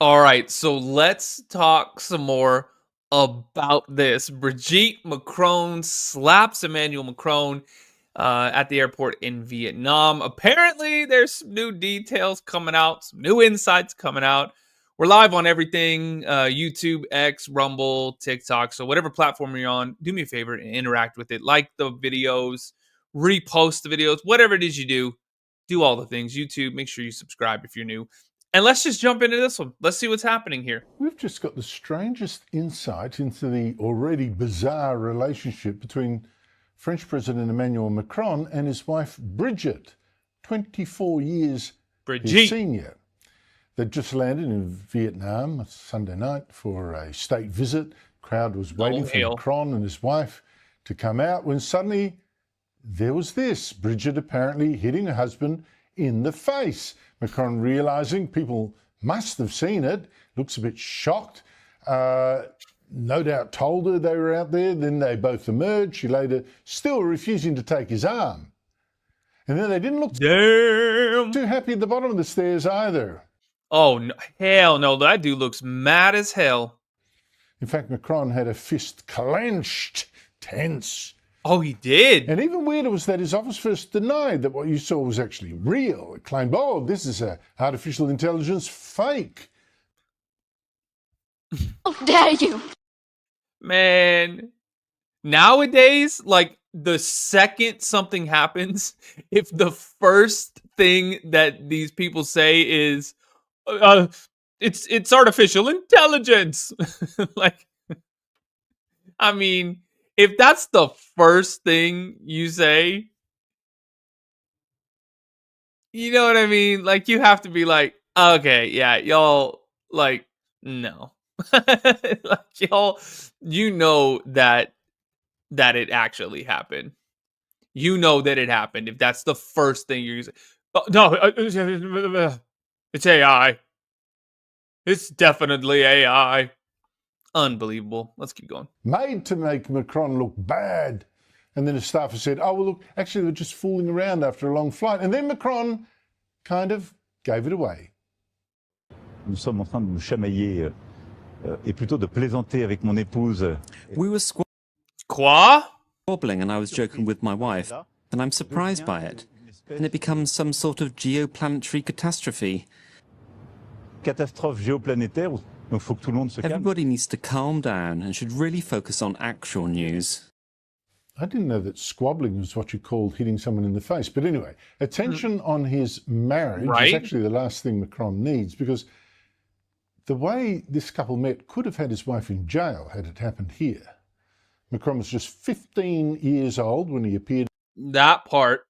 All right, so let's talk some more about this. Brigitte Macron slaps Emmanuel Macron at the airport in Vietnam. Apparently, there's some new details coming out, some new insights coming out. We're live on everything YouTube, X, Rumble, TikTok. So, whatever platform you're on, do me a favor and interact with it. Like the videos, repost the videos, whatever it is you do all the things. YouTube, make sure you subscribe if you're new. And let's just jump into this one. Let's see what's happening here. We've just got the strangest insight into the already bizarre relationship between French President Emmanuel Macron and his wife Brigitte, 24 years his senior. They'd just landed in Vietnam Sunday night for a state visit. Crowd was waiting for Macron and his wife to come out when suddenly there was this. Brigitte apparently hitting her husband in the face. Macron realizing people must have seen it, looks a bit shocked. No doubt told her they were out there. Then they both emerged. She later still refusing to take his arm. And then they didn't look too happy at the bottom of the stairs either. Oh, no, hell no. That dude looks mad as hell. In fact, Macron had a fist clenched, tense. Oh, he did? And even weirder was that his office first denied that what you saw was actually real. It claimed, oh, this is an artificial intelligence fake. How dare you? Man, nowadays, like, the second something happens, if the first thing that these people say is, it's artificial intelligence. Like, I mean, if that's the first thing you say, you know what I mean? Like, you have to be like, okay, yeah, y'all, like, no. Like, y'all, you know that it actually happened. You know that it happened if that's the first thing you're using. Oh, no, it's AI. It's definitely AI. Unbelievable. Let's keep going. Made to make Macron look bad. And then a staffer said, oh, well, look, actually, they're just fooling around after a long flight. And then Macron kind of gave it away. Nous sommes en train de nous chamailler et plutôt de plaisanter avec mon épouse. We were squabbling and I was joking with my wife, and I'm surprised by it. And it becomes some sort of geoplanetary catastrophe. Catastrophe géoplanétaire. Everybody needs to calm down and should really focus on actual news. I didn't know that squabbling was what you called hitting someone in the face. But anyway, attention on his marriage is actually the last thing Macron needs, because the way this couple met could have had his wife in jail had it happened here. Macron was just 15 years old when he appeared that part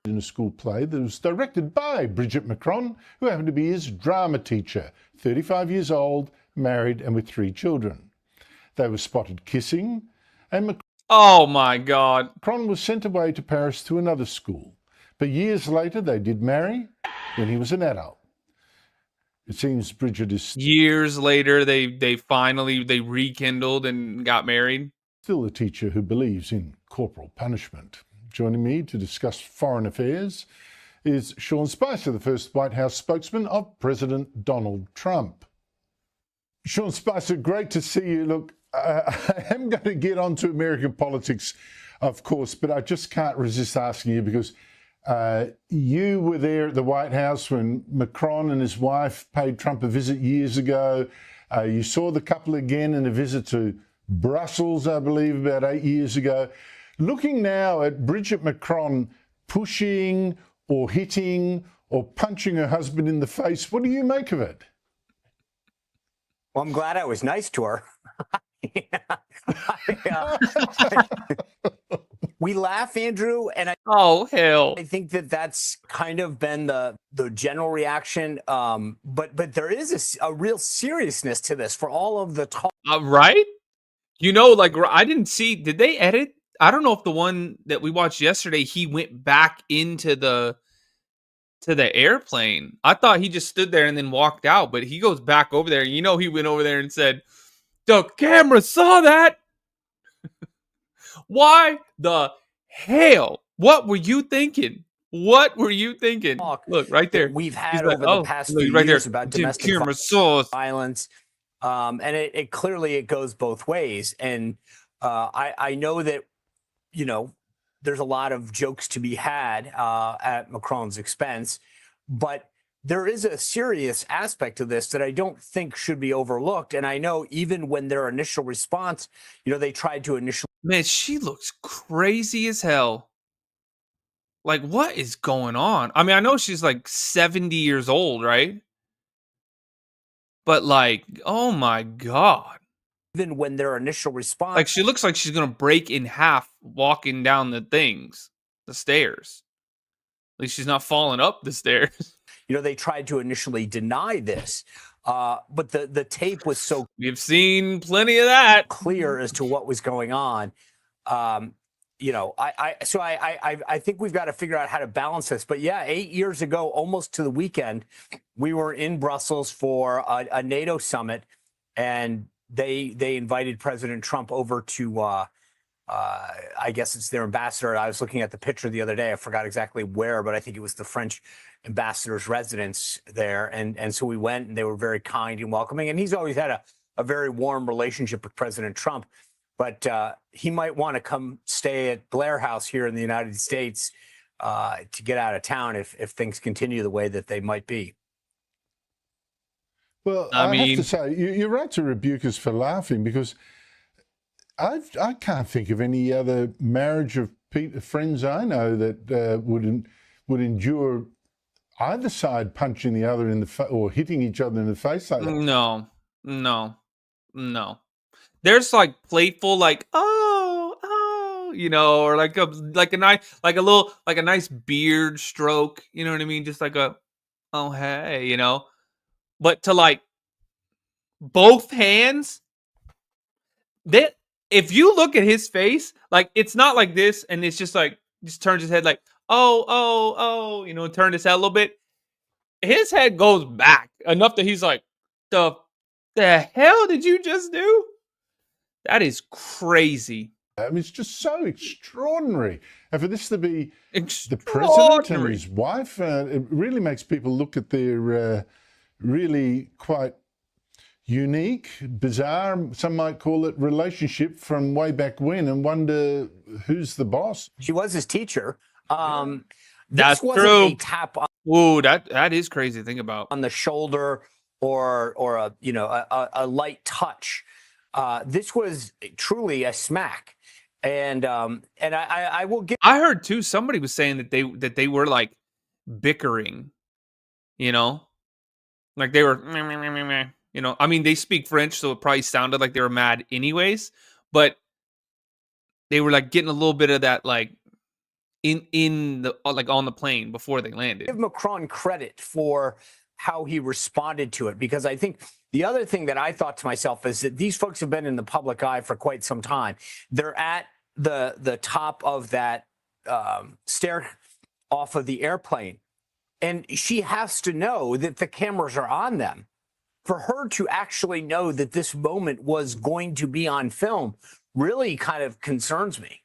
in a school play that was directed by Brigitte Macron, who happened to be his drama teacher, 35 years old, married and with 3 children. They were spotted kissing, and oh my God. Macron was sent away to Paris to another school. But years later, they did marry when he was an adult. It seems Brigitte is... Years later, they finally rekindled and got married. Still a teacher who believes in corporal punishment. Joining me to discuss foreign affairs is Sean Spicer, the first White House spokesman of President Donald Trump. Sean Spicer, great to see you. Look, I am going to get onto American politics, of course, but I just can't resist asking you because you were there at the White House when Macron and his wife paid Trump a visit years ago. You saw the couple again in a visit to Brussels, I believe, about 8 years ago. Looking now at Brigitte Macron pushing or hitting or punching her husband in the face, what do you make of it? Well, I'm glad I was nice to her. We laugh, Andrew, and I think that that's kind of been the general reaction. But there is a real seriousness to this for all of the talk. Right? You know, like, I didn't see, did they edit? I don't know if the one that we watched yesterday, he went back into the airplane. I thought he just stood there and then walked out, but he goes back over there. You know, he went over there and said, the camera saw that. Why the hell? What were you thinking? What were you thinking? talk Look right that there. we've He's had like, over the oh, past look few right years there. about Dude, domestic camera sauce. violence. And it clearly it goes both ways. And I know that, you know, there's a lot of jokes to be had at Macron's expense, but there is a serious aspect to this that I don't think should be overlooked. And I know even when their initial response, you know, they tried to initially Man, she looks crazy as hell. Like, what is going on? I mean, I know she's like 70 years old, right? But like, oh my God. even when their initial response, Like, she looks like she's gonna break in half walking down the stairs. At least she's not falling up the stairs. you know, they tried to initially deny this. But the tape was so We've seen plenty of that. clear as to what was going on. You know, I think we've got to figure out how to balance this. But yeah, 8 years ago, almost to the weekend, we were in Brussels for a NATO summit, and they invited President Trump over to I guess it's their ambassador. I was looking at the picture the other day. I forgot exactly where, but I think it was the French ambassador's residence there. And so we went, and they were very kind and welcoming. And he's always had a very warm relationship with President Trump. But he might want to come stay at Blair House here in the United States to get out of town if things continue the way that they might be. Well, I have to say, you're right to rebuke us for laughing, because I can't think of any other marriage of friends I know that would endure either side punching the other in the face or hitting each other in the face like that. No. There's like playful, like, oh, you know, or like a nice beard stroke, you know what I mean? Just like a, oh hey, you know. But to like both hands, that, if you look at his face, like, it's not like this, and it's just like, just turns his head like, oh, you know, turn his head a little bit. His head goes back enough that he's like, the hell did you just do? That is crazy. I mean, it's just so extraordinary. And for this to be the president and his wife, it really makes people look at their really quite unique, bizarre, some might call it, relationship from way back when, and wonder who's the boss. She was his teacher. That's this wasn't true. a tap on, Ooh, that is crazy to think about. on the shoulder or a, you know, a light touch. This was truly a smack. And I will give. I heard too, somebody was saying that they were like bickering, you know, like they were, meh, meh, meh, meh, meh. You know, I mean, they speak French, so it probably sounded like they were mad anyways, but they were like getting a little bit of that, like in the, like on the plane before they landed. Give Macron credit for how he responded to it, because I think the other thing that I thought to myself is that these folks have been in the public eye for quite some time. They're at the top of that stair off of the airplane, and she has to know that the cameras are on them. For her to actually know that this moment was going to be on film really kind of concerns me.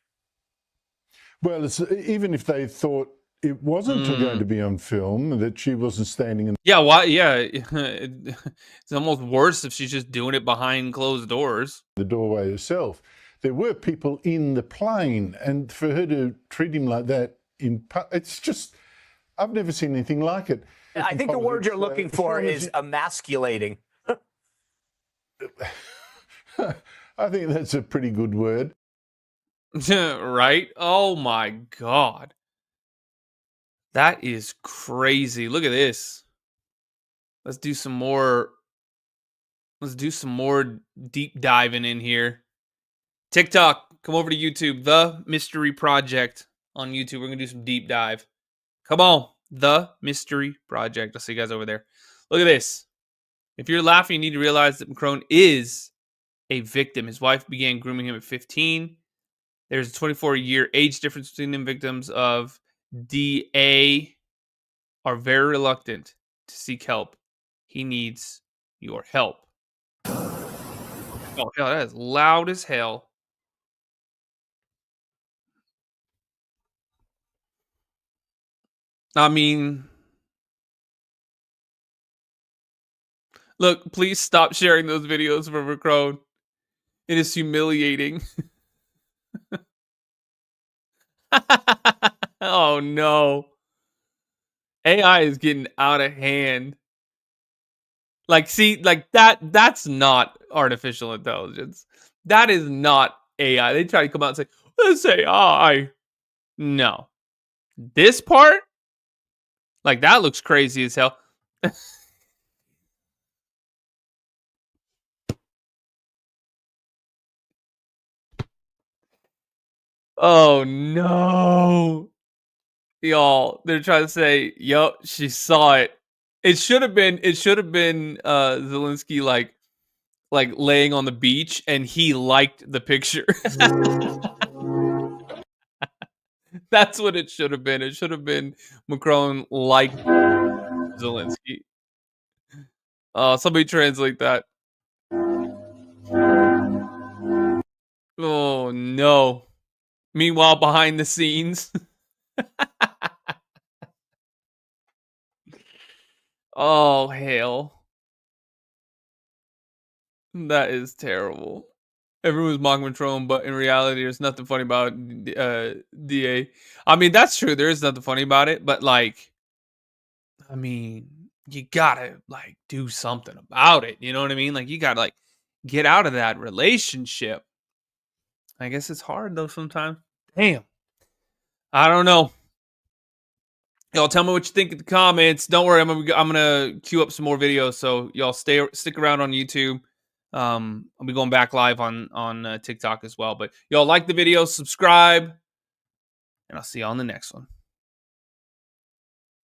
Well, it's, even if they thought it wasn't going to be on film, that she wasn't standing in. Yeah, why? Yeah, it's almost worse if she's just doing it behind closed doors. The doorway herself. There were people in the plane, and for her to treat him like that, it's just, I've never seen anything like it. I think the word you're looking for is emasculating. I think that's a pretty good word. Right? Oh my God. That is crazy. Look at this. Let's do some more deep diving in here. TikTok, come over to YouTube, The Mystery Project on YouTube. We're going to do some deep dive. Come on, The Mystery Project. I'll see you guys over there. Look at this. If you're laughing, you need to realize that Macron is a victim. His wife began grooming him at 15. There's a 24-year age difference between them. Victims of DA are very reluctant to seek help. He needs your help. Oh, hell, that is loud as hell. I mean, look, please stop sharing those videos for Macron. It is humiliating. Oh no. AI is getting out of hand. Like, see, like that's not artificial intelligence. That is not AI. They try to come out and say, "Let's AI." No. This part, like, that looks crazy as hell. Oh no. Y'all, they're trying to say, yup, she saw it. It should have been Zelensky like laying on the beach and he liked the picture. That's what it should have been. It should have been Macron liked Zelensky. Somebody translate that. Oh no. Meanwhile, behind the scenes. Oh hell. That is terrible. Everyone's mocking Macron, but in reality, there's nothing funny about DA. I mean, that's true. There is nothing funny about it, but like, I mean, you gotta like do something about it. You know what I mean? Like, you gotta like get out of that relationship. I guess it's hard though sometimes. Damn. I don't know. Y'all tell me what you think in the comments. Don't worry, I'm gonna queue up some more videos, so y'all stick around on YouTube. I'll be going back live on TikTok as well. But y'all like the video, subscribe, and I'll see you on the next one.